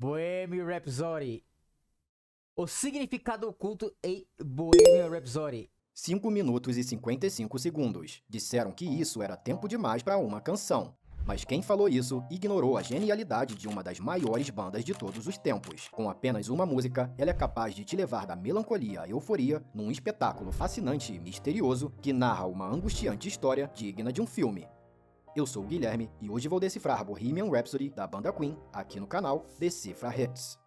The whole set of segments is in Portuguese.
Bohemian Rhapsody. O significado oculto em Bohemian Rhapsody. 5 minutos e 55 segundos. Disseram que isso era tempo demais para uma canção. Mas quem falou isso ignorou a genialidade de uma das maiores bandas de todos os tempos. Com apenas uma música, ela é capaz de te levar da melancolia à euforia num espetáculo fascinante e misterioso que narra uma angustiante história digna de um filme. Eu sou o Guilherme e hoje vou decifrar Bohemian Rhapsody da banda Queen aqui no canal Decifra Hits.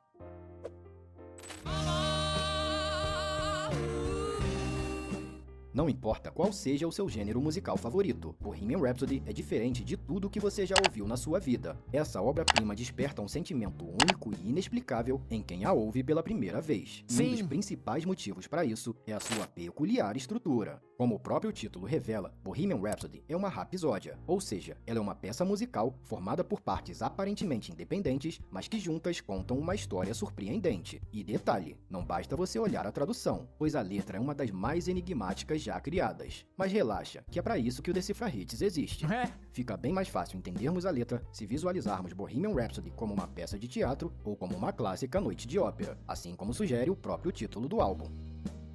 Não importa qual seja o seu gênero musical favorito, Bohemian Rhapsody é diferente de tudo que você já ouviu na sua vida. Essa obra-prima desperta um sentimento único e inexplicável em quem a ouve pela primeira vez. E um dos principais motivos para isso é a sua peculiar estrutura. Como o próprio título revela, Bohemian Rhapsody é uma rapsódia, ou seja, ela é uma peça musical formada por partes aparentemente independentes, mas que juntas contam uma história surpreendente. E detalhe, não basta você olhar a tradução, pois a letra é uma das mais enigmáticas já criadas. Mas relaxa, que é para isso que o Decifra Hits existe. Fica bem mais fácil entendermos a letra se visualizarmos Bohemian Rhapsody como uma peça de teatro ou como uma clássica noite de ópera, assim como sugere o próprio título do álbum.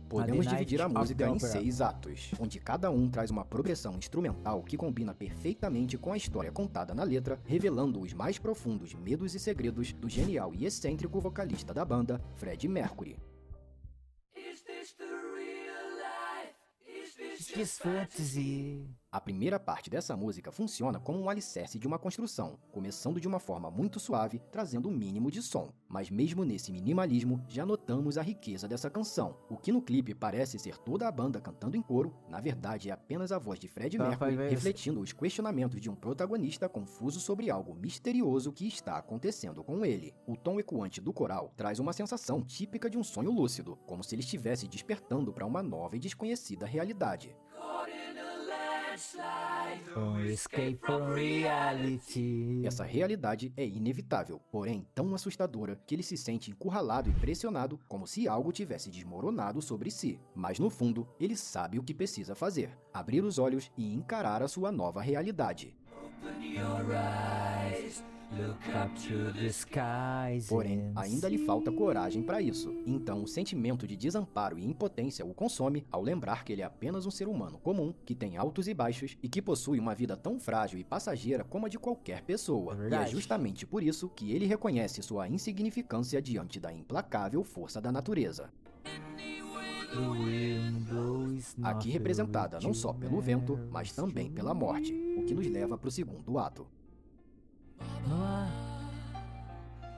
Podemos dividir a música em 6 atos, onde cada um traz uma progressão instrumental que combina perfeitamente com a história contada na letra, revelando os mais profundos medos e segredos do genial e excêntrico vocalista da banda, Freddie Mercury. This fantasy. A primeira parte dessa música funciona como um alicerce de uma construção, começando de uma forma muito suave, trazendo o mínimo de som. Mas mesmo nesse minimalismo, já notamos a riqueza dessa canção. O que no clipe parece ser toda a banda cantando em coro, na verdade é apenas a voz de Freddie Mercury refletindo os questionamentos de um protagonista confuso sobre algo misterioso que está acontecendo com ele. O tom ecoante do coral traz uma sensação típica de um sonho lúcido, como se ele estivesse despertando para uma nova e desconhecida realidade. Escape from reality. Essa realidade é inevitável, porém tão assustadora que ele se sente encurralado e pressionado como se algo tivesse desmoronado sobre si. Mas no fundo, ele sabe o que precisa fazer: abrir os olhos e encarar a sua nova realidade. Look up to the skies. Porém, ainda lhe falta coragem para isso. Então, o sentimento de desamparo e impotência o consome ao lembrar que ele é apenas um ser humano comum, que tem altos e baixos e que possui uma vida tão frágil e passageira como a de qualquer pessoa. E é justamente por isso que ele reconhece sua insignificância diante da implacável força da natureza. Aqui representada não só pelo vento, mas também pela morte, o que nos leva para o segundo ato.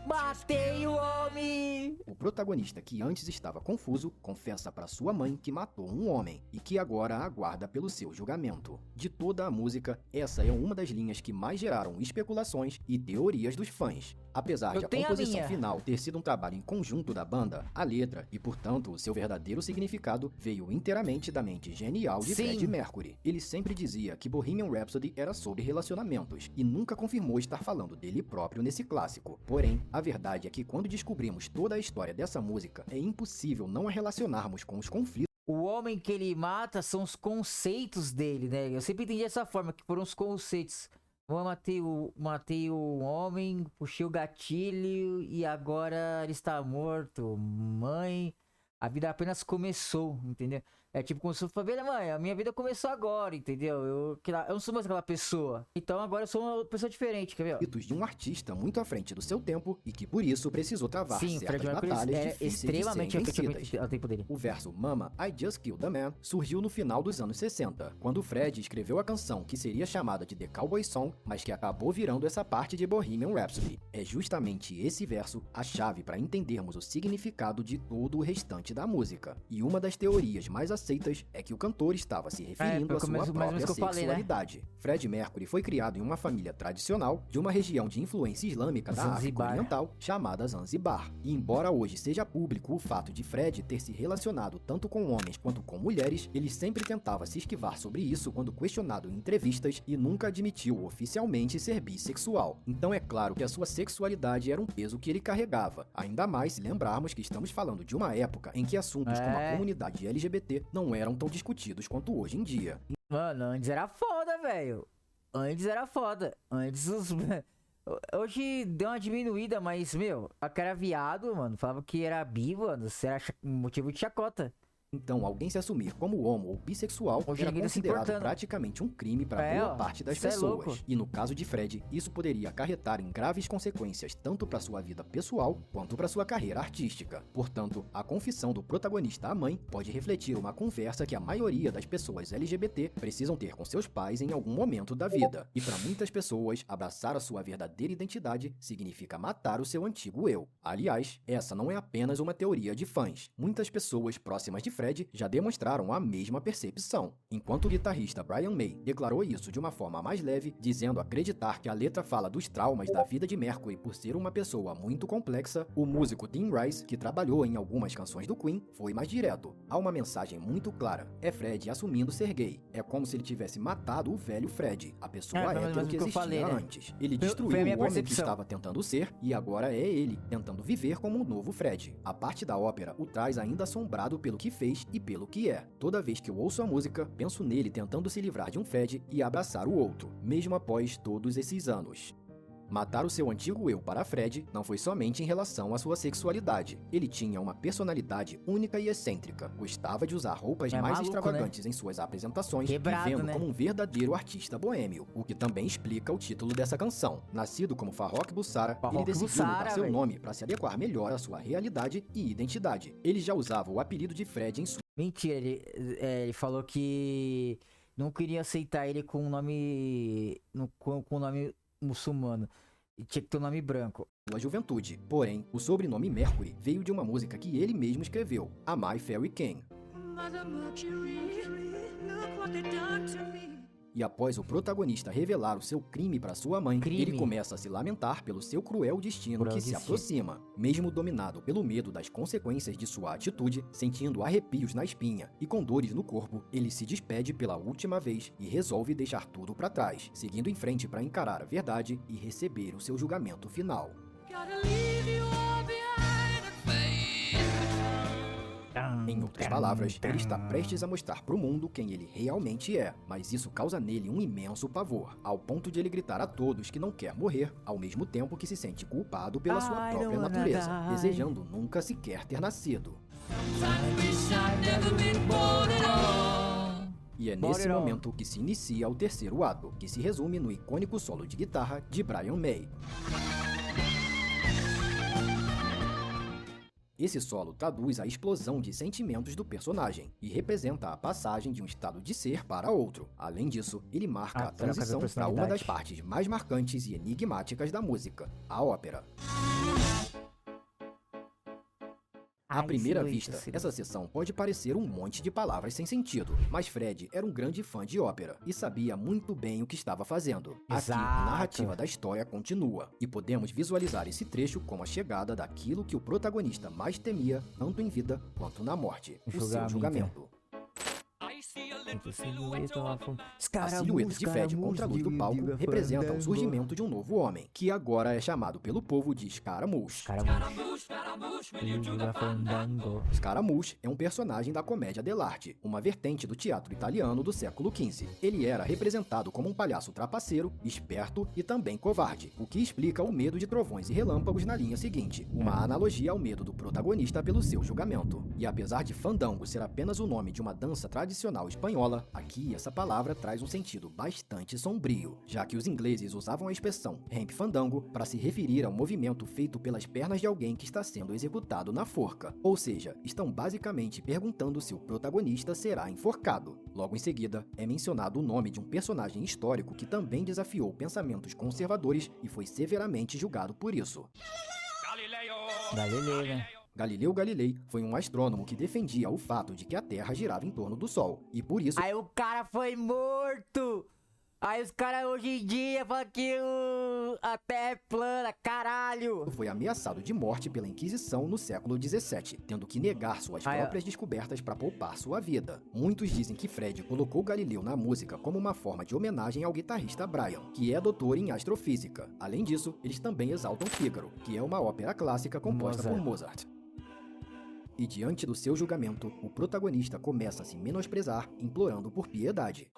Matei o homem! O protagonista, que antes estava confuso, confessa para sua mãe que matou um homem e que agora aguarda pelo seu julgamento. De toda a música, essa é uma das linhas que mais geraram especulações e teorias dos fãs. Apesar de a composição final ter sido um trabalho em conjunto da banda, a letra e, portanto, o seu verdadeiro significado veio inteiramente da mente genial de Freddie Mercury. Ele sempre dizia que Bohemian Rhapsody era sobre relacionamentos e nunca confirmou estar falando dele próprio nesse clássico. Porém, a verdade é que quando descobrimos toda a história dessa música, é impossível não a relacionarmos com os conflitos. O homem que ele mata são os conceitos dele, né? Eu sempre entendi dessa forma, que foram os conceitos. Eu matei o homem, puxei o gatilho e agora ele está morto. Mãe, a vida apenas começou, entendeu? É tipo como se eu fosse, mãe, a minha vida começou agora, entendeu? Eu não sou mais aquela pessoa. Então agora eu sou uma pessoa diferente, quer ver? De um artista muito à frente do seu tempo e que por isso precisou travar certas batalhas difíceis extremamente de serem vencidas. ao tempo dele. O verso Mama, I Just Killed a Man surgiu no final dos anos 60, quando Fred escreveu a canção que seria chamada de The Cowboy Song, mas que acabou virando essa parte de Bohemian Rhapsody. É justamente esse verso a chave para entendermos o significado de todo o restante da música. E uma das teorias mais aceitas é que o cantor estava se referindo à sua própria sexualidade. Freddie Mercury foi criado em uma família tradicional de uma região de influência islâmica da África Oriental chamada Zanzibar. E embora hoje seja público o fato de Fred ter se relacionado tanto com homens quanto com mulheres, ele sempre tentava se esquivar sobre isso quando questionado em entrevistas e nunca admitiu oficialmente ser bissexual. Então é claro que a sua sexualidade era um peso que ele carregava, ainda mais se lembrarmos que estamos falando de uma época em que assuntos como a comunidade LGBT não eram tão discutidos quanto hoje em dia. Mano, antes era foda, velho. Antes era foda. Antes Hoje deu uma diminuída, mas, meu, a cara viado, mano, falava que era bi, mano, isso era motivo de chacota. Então, alguém se assumir como homo ou bissexual Hoje era ninguém tá se considerado importando. praticamente um crime para É, boa ó, parte das isso é pessoas. louco. E no caso de Fred, isso poderia acarretar em graves consequências tanto para sua vida pessoal quanto para sua carreira artística. Portanto, a confissão do protagonista à mãe pode refletir uma conversa que a maioria das pessoas LGBT precisam ter com seus pais em algum momento da vida. E para muitas pessoas, abraçar a sua verdadeira identidade significa matar o seu antigo eu. Aliás, essa não é apenas uma teoria de fãs. Muitas pessoas próximas de Fred já demonstraram a mesma percepção. Enquanto o guitarrista Brian May declarou isso de uma forma mais leve, dizendo acreditar que a letra fala dos traumas da vida de Mercury por ser uma pessoa muito complexa, o músico Tim Rice, que trabalhou em algumas canções do Queen, foi mais direto. Há uma mensagem muito clara. É Fred assumindo ser gay. É como se ele tivesse matado o velho Fred, a pessoa hétero que existia antes. Ele destruiu o homem que estava tentando ser e agora é ele, tentando viver como um novo Fred. A parte da ópera o traz ainda assombrado pelo que fez e pelo que é. Toda vez que eu ouço a música, penso nele tentando se livrar de um Fred e abraçar o outro, mesmo após todos esses anos. Matar o seu antigo eu para Fred não foi somente em relação à sua sexualidade. Ele tinha uma personalidade única e excêntrica, gostava de usar roupas mais maluco, extravagantes em suas apresentações, Quebrado, vivendo né? como um verdadeiro artista boêmio, o que também explica o título dessa canção. Nascido como Farrokh Bulsara, ele decidiu mudar seu nome para se adequar melhor à sua realidade e identidade. Ele já usava o apelido de Fred em sua Mentira, ele falou que não queria aceitar ele com um nome. Com um nome muçulmano. E tinha que ter um nome branco. juventude. Porém, o sobrenome Mercury veio de uma música que ele mesmo escreveu, A My Fairy King. Mother Mercury, look what they've done to me. E após o protagonista revelar o seu crime para sua mãe, ele começa a se lamentar pelo seu cruel destino que se aproxima. Mesmo dominado pelo medo das consequências de sua atitude, sentindo arrepios na espinha e com dores no corpo, ele se despede pela última vez e resolve deixar tudo para trás, seguindo em frente para encarar a verdade e receber o seu julgamento final. Gotta leave you all behind and face. Em outras palavras, ele está prestes a mostrar para o mundo quem ele realmente é, mas isso causa nele um imenso pavor, ao ponto de ele gritar a todos que não quer morrer, ao mesmo tempo que se sente culpado pela sua própria natureza, desejando nunca sequer ter nascido. E é nesse momento que se inicia o terceiro ato, que se resume no icônico solo de guitarra de Brian May. Esse solo traduz a explosão de sentimentos do personagem e representa a passagem de um estado de ser para outro. Além disso, ele marca a transição para uma das partes mais marcantes e enigmáticas da música, a ópera. À primeira vista, essa sessão pode parecer um monte de palavras sem sentido, mas Fred era um grande fã de ópera e sabia muito bem o que estava fazendo. Aqui, a narrativa da história continua, e podemos visualizar esse trecho como a chegada daquilo que o protagonista mais temia, tanto em vida quanto na morte, o seu julgamento. A silhueta de Fred contra a luz do palco representa o surgimento de um novo homem, que agora é chamado pelo povo de Scaramouche. Scaramouche é um personagem da comédia dell'arte, uma vertente do teatro italiano do século XV. Ele era representado como um palhaço trapaceiro, esperto e também covarde, o que explica o medo de trovões e relâmpagos na linha seguinte, uma analogia ao medo do protagonista pelo seu julgamento. E apesar de fandango ser apenas o nome de uma dança tradicional espanhola, aqui essa palavra traz um sentido bastante sombrio, já que os ingleses usavam a expressão ramp fandango para se referir ao movimento feito pelas pernas de alguém que está sendo executado na forca. Ou seja, estão basicamente perguntando se o protagonista será enforcado. Logo em seguida, é mencionado o nome de um personagem histórico que também desafiou pensamentos conservadores e foi severamente julgado por isso. Galileu, né? Galileu Galilei foi um astrônomo que defendia o fato de que a Terra girava em torno do Sol, e por isso... Aí o cara foi morto! Aí os caras hoje em dia falam que a Terra é plana, caralho! Foi ameaçado de morte pela Inquisição no século XVII, tendo que negar suas próprias descobertas para poupar sua vida. Muitos dizem que Fred colocou Galileu na música como uma forma de homenagem ao guitarrista Brian, que é doutor em astrofísica. Além disso, eles também exaltam Fígaro, que é uma ópera clássica composta por Mozart. E diante do seu julgamento, o protagonista começa a se menosprezar, implorando por piedade.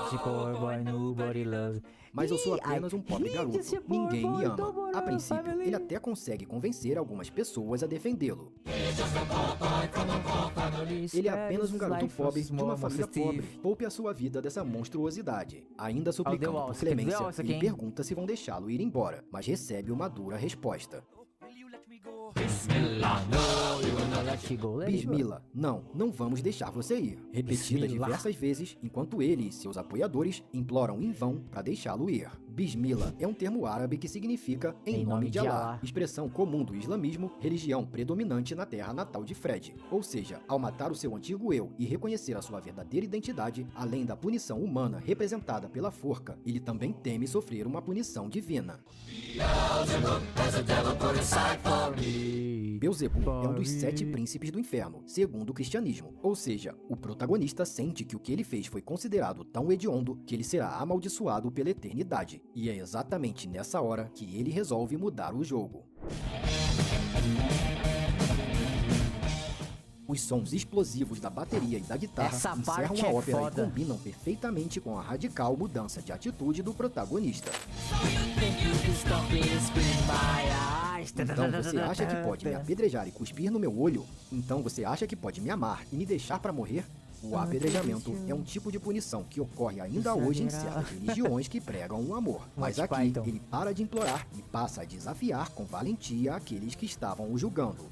Bicycle boy, nobody loves. Mas eu sou Ih, apenas um pobre ai, garoto. esse Ninguém me boy, ama. don't worry, A princípio, family. ele até consegue convencer algumas pessoas a defendê-lo. Ele é apenas um garoto pobre de uma família pobre. Poupe a sua vida dessa monstruosidade. Ainda suplicando por Walls, clemência, The Walls aqui, ele hein? pergunta se vão deixá-lo ir embora, mas recebe uma dura resposta. Will you let me go? Bismillah, não vamos deixar você ir. Repetida Bismillah. diversas vezes, enquanto ele e seus apoiadores imploram em vão para deixá-lo ir. Bismillah é um termo árabe que significa em nome de Allah, expressão comum do islamismo, religião predominante na terra natal de Fred. Ou seja, ao matar o seu antigo eu e reconhecer a sua verdadeira identidade, além da punição humana representada pela forca, ele também teme sofrer uma punição divina. Beelzebub é um dos 7 príncipes do inferno, segundo o cristianismo. Ou seja, o protagonista sente que o que ele fez foi considerado tão hediondo que ele será amaldiçoado pela eternidade. E é exatamente nessa hora que ele resolve mudar o jogo. Os sons explosivos da bateria e da guitarra Essa encerram parte a é ópera foda. e combinam perfeitamente com a radical mudança de atitude do protagonista. Então você acha que pode me apedrejar e cuspir no meu olho? Então você acha que pode me amar e me deixar para morrer? O apedrejamento é um tipo de punição que ocorre ainda hoje em certas religiões que pregam o amor. Mas Monty aqui Python. ele para de implorar e passa a desafiar com valentia aqueles que estavam o julgando.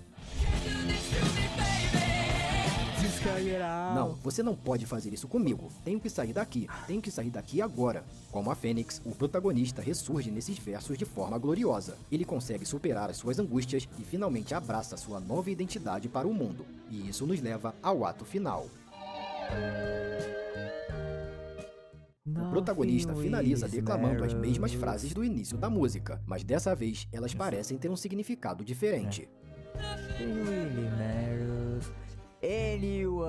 Não, você não pode fazer isso comigo. Tenho que sair daqui agora. Como a Fênix, o protagonista ressurge nesses versos de forma gloriosa. Ele consegue superar as suas angústias e finalmente abraça sua nova identidade para o mundo. E isso nos leva ao ato final. O protagonista finaliza declamando as mesmas frases do início da música, mas dessa vez elas parecem ter um significado diferente.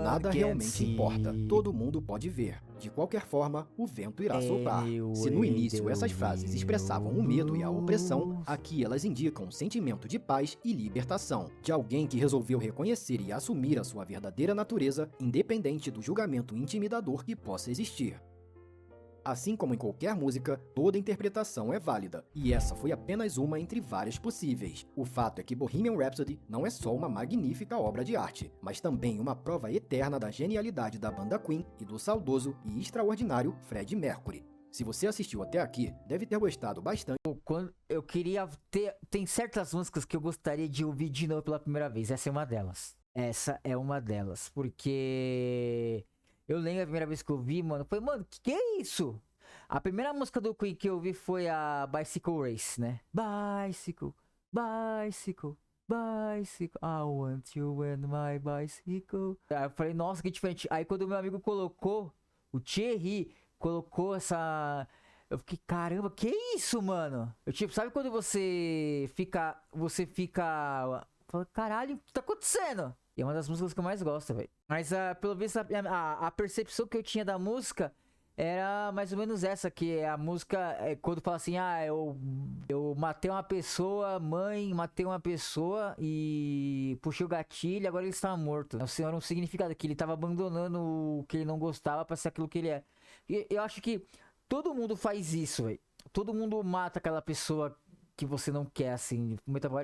Nada realmente importa, todo mundo pode ver. De qualquer forma, o vento irá soprar. Se no início essas frases expressavam o medo e a opressão, aqui elas indicam um sentimento de paz e libertação, de alguém que resolveu reconhecer e assumir a sua verdadeira natureza, independente do julgamento intimidador que possa existir. Assim como em qualquer música, toda interpretação é válida, e essa foi apenas uma entre várias possíveis. O fato é que Bohemian Rhapsody não é só uma magnífica obra de arte, mas também uma prova eterna da genialidade da banda Queen e do saudoso e extraordinário Freddie Mercury. Se você assistiu até aqui, deve ter gostado bastante. Quando eu queria ter... Tem certas músicas que eu gostaria de ouvir de novo pela primeira vez. Essa é uma delas. Porque... Eu lembro a primeira vez que eu vi, mano. Foi, mano, que é isso? A primeira música do Queen que eu vi foi a Bicycle Race, né? Bicycle, bicycle, bicycle. I want you and my bicycle. Aí eu falei, nossa, que diferente. Aí quando o meu amigo colocou, o Thierry colocou essa... Eu fiquei, caramba, que isso, mano? Eu tipo, sabe quando você fica... Fala, caralho, o que tá acontecendo? E é uma das músicas que eu mais gosto, velho. Mas, pelo visto, a percepção que eu tinha da música era mais ou menos essa, que a música, quando fala assim, eu matei uma pessoa, matei uma pessoa e puxei o gatilho, agora ele está morto. Era um significado, que ele estava abandonando o que ele não gostava para ser aquilo que ele é. E eu acho que todo mundo faz isso, velho. Todo mundo mata aquela pessoa que você não quer, assim,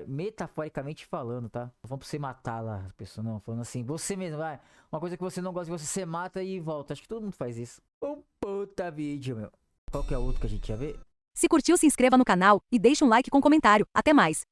metaforicamente falando, tá? Não vamos pra você matar lá a pessoa, não. Falando assim, você mesmo, vai. Uma coisa que você não gosta de você mata e volta. Acho que todo mundo faz isso. Um puta vídeo, meu. Qual que é o outro que a gente ia ver? Se curtiu, se inscreva no canal e deixe um like com comentário. Até mais!